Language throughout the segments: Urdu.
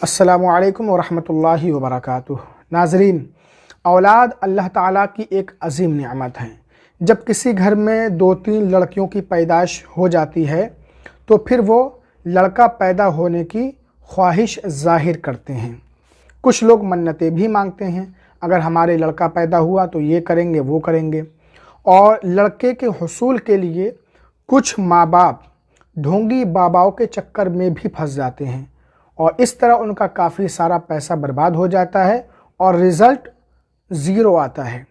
السلام علیکم ورحمۃ اللہ وبرکاتہ۔ ناظرین، اولاد اللہ تعالیٰ کی ایک عظیم نعمت ہے۔ جب کسی گھر میں 2-3 لڑکیوں کی پیدائش ہو جاتی ہے تو پھر وہ لڑکا پیدا ہونے کی خواہش ظاہر کرتے ہیں۔ کچھ لوگ منتیں بھی مانگتے ہیں، اگر ہمارے لڑکا پیدا ہوا تو یہ کریں گے وہ کریں گے، اور لڑکے کے حصول کے لیے کچھ ماں باپ ڈھونگی باباؤں کے چکر میں بھی پھنس جاتے ہیں، اور اس طرح ان کا کافی سارا پیسہ برباد ہو جاتا ہے اور رزلٹ 0 آتا ہے۔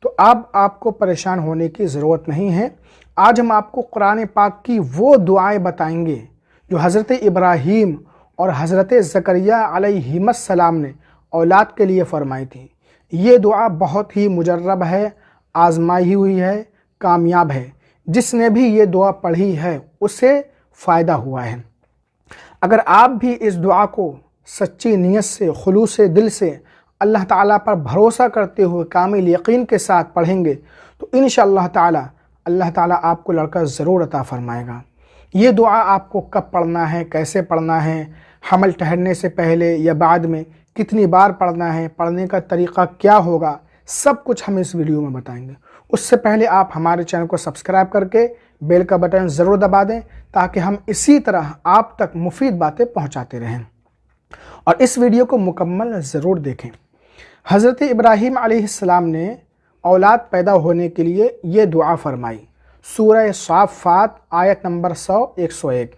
تو اب آپ کو پریشان ہونے کی ضرورت نہیں ہے۔ آج ہم آپ کو قرآن پاک کی وہ دعائیں بتائیں گے جو حضرت ابراہیم اور حضرت زکریا علیہم السلام نے اولاد کے لیے فرمائی تھی۔ یہ دعا بہت ہی مجرب ہے، آزمائی ہوئی ہے، کامیاب ہے۔ جس نے بھی یہ دعا پڑھی ہے اسے فائدہ ہوا ہے۔ اگر آپ بھی اس دعا کو سچی نیت سے، خلوص دل سے، اللہ تعالیٰ پر بھروسہ کرتے ہوئے کامل یقین کے ساتھ پڑھیں گے تو انشاءاللہ تعالیٰ اللہ تعالیٰ آپ کو لڑکا ضرور عطا فرمائے گا۔ یہ دعا آپ کو کب پڑھنا ہے، کیسے پڑھنا ہے، حمل ٹھہرنے سے پہلے یا بعد میں، کتنی بار پڑھنا ہے، پڑھنے کا طریقہ کیا ہوگا، سب کچھ ہم اس ویڈیو میں بتائیں گے۔ اس سے پہلے آپ ہمارے چینل کو سبسکرائب کر کے بیل کا بٹن ضرور دبا دیں تاکہ ہم اسی طرح آپ تک مفید باتیں پہنچاتے رہیں، اور اس ویڈیو کو مکمل ضرور دیکھیں۔ حضرت ابراہیم علیہ السلام نے اولاد پیدا ہونے کے لیے یہ دعا فرمائی۔ سورہ صافات آیت نمبر 101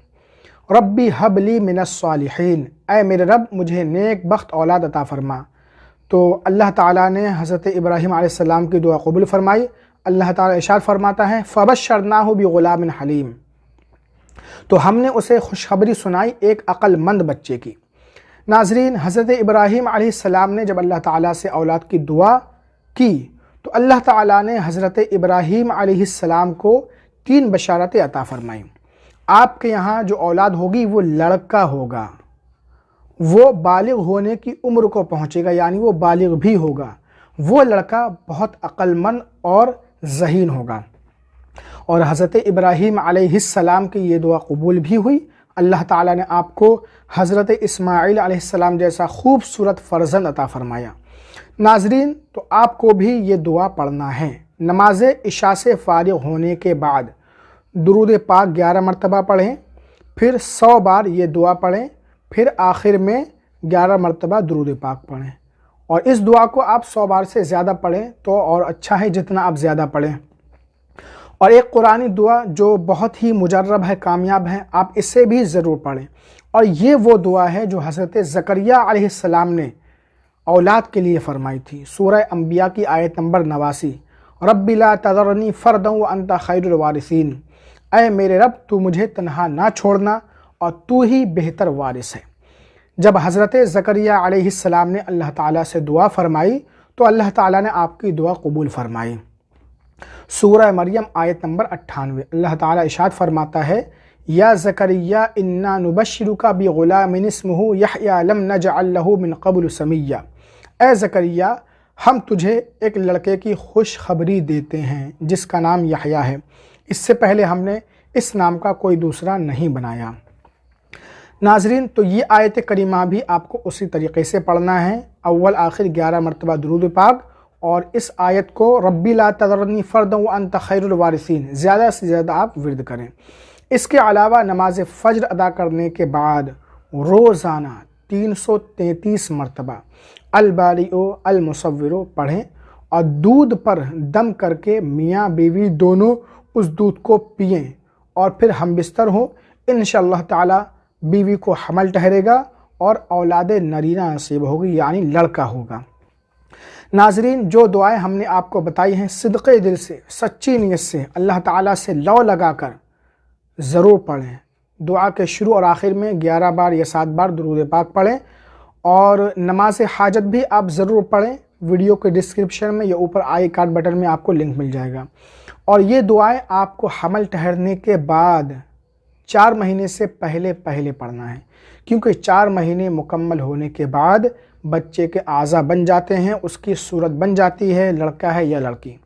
ربی حب لی من الصالحین، اے میرے رب مجھے نیک بخت اولاد عطا فرما۔ تو اللہ تعالیٰ نے حضرت ابراہیم علیہ السلام کی دعا قبول فرمائی۔ اللہ تعالیٰ ارشاد فرماتا ہے فبشرناہ بغلام حلیم، تو ہم نے اسے خوشخبری سنائی ایک عقل مند بچے کی۔ ناظرین، حضرت ابراہیم علیہ السلام نے جب اللہ تعالیٰ سے اولاد کی دعا کی تو اللہ تعالیٰ نے حضرت ابراہیم علیہ السلام کو 3 بشارتیں عطا فرمائیں۔ آپ کے یہاں جو اولاد ہوگی وہ لڑکا ہوگا، وہ بالغ ہونے کی عمر کو پہنچے گا، یعنی وہ بالغ بھی ہوگا۔ وہ لڑکا بہت عقل مند اور ذہین ہوگا، اور حضرت ابراہیم علیہ السلام کی یہ دعا قبول بھی ہوئی۔ اللہ تعالیٰ نے آپ کو حضرت اسماعیل علیہ السلام جیسا خوبصورت فرزند عطا فرمایا۔ ناظرین، تو آپ کو بھی یہ دعا پڑھنا ہے۔ نماز عشاء سے فارغ ہونے کے بعد درود پاک 11 مرتبہ پڑھیں، پھر 100 بار یہ دعا پڑھیں، پھر آخر میں 11 مرتبہ درود پاک پڑھیں، اور اس دعا کو آپ 100 بار سے زیادہ پڑھیں تو اور اچھا ہے جتنا آپ زیادہ پڑھیں۔ اور ایک قرآنی دعا جو بہت ہی مجرب ہے، کامیاب ہے، آپ اسے بھی ضرور پڑھیں، اور یہ وہ دعا ہے جو حضرت زکریا علیہ السلام نے اولاد کے لیے فرمائی تھی۔ سورہ انبیاء کی آیت نمبر 89 رب لا تذرنی فردا وانت خیر الوارثین، اے میرے رب تو مجھے تنہا نہ چھوڑنا اور تو ہی بہتر وارث ہے۔ جب حضرت زکریا علیہ السلام نے اللہ تعالیٰ سے دعا فرمائی تو اللہ تعالیٰ نے آپ کی دعا قبول فرمائی۔ سورہ مریم آیت نمبر 98 اللہ تعالیٰ ارشاد فرماتا ہے یا زکریا انا نبشرک بغلام اسمہ یحییٰ لم نجعل لہ من قبل سمیہ، اے زکریا ہم تجھے ایک لڑکے کی خوشخبری دیتے ہیں جس کا نام یحییٰ ہے، اس سے پہلے ہم نے اس نام کا کوئی دوسرا نہیں بنایا۔ ناظرین، تو یہ آیت کریمہ بھی آپ کو اسی طریقے سے پڑھنا ہے، اول آخر 11 مرتبہ درود پاک، اور اس آیت کو ربی لا تذرنی فردا وانت خیر الوارثین زیادہ سے زیادہ آپ ورد کریں۔ اس کے علاوہ نماز فجر ادا کرنے کے بعد روزانہ 333 مرتبہ الباری المصور پڑھیں، اور دودھ پر دم کر کے میاں بیوی دونوں اس دودھ کو پئیں، اور پھر ہم بستر ہوں۔ انشاءاللہ تعالی بیوی کو حمل ٹھہرے گا اور اولاد نرینہ نصیب ہوگی، یعنی لڑکا ہوگا۔ ناظرین، جو دعائیں ہم نے آپ کو بتائی ہیں صدقے دل سے، سچی نیت سے، اللہ تعالیٰ سے لو لگا کر ضرور پڑھیں۔ دعا کے شروع اور آخر میں 11 بار یا 7 بار درود پاک پڑھیں، اور نماز حاجت بھی آپ ضرور پڑھیں۔ ویڈیو کے ڈسکرپشن میں یا اوپر آئی کارڈ بٹن میں آپ کو لنک مل جائے گا۔ اور یہ دعائیں آپ کو حمل ٹھہرنے کے بعد 4 مہینے سے پہلے پڑھنا ہے، کیونکہ 4 مہینے مکمل ہونے کے بعد بچے کے اعضاء بن جاتے ہیں، اس کی صورت بن جاتی ہے، لڑکا ہے یا لڑکی۔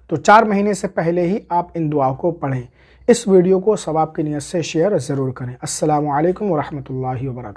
تو 4 مہینے سے پہلے ہی آپ ان دعاؤں کو پڑھیں۔ اس ویڈیو کو ثواب کی نیت سے شیئر ضرور کریں۔ السلام علیکم ورحمۃ اللہ وبرکاتہ۔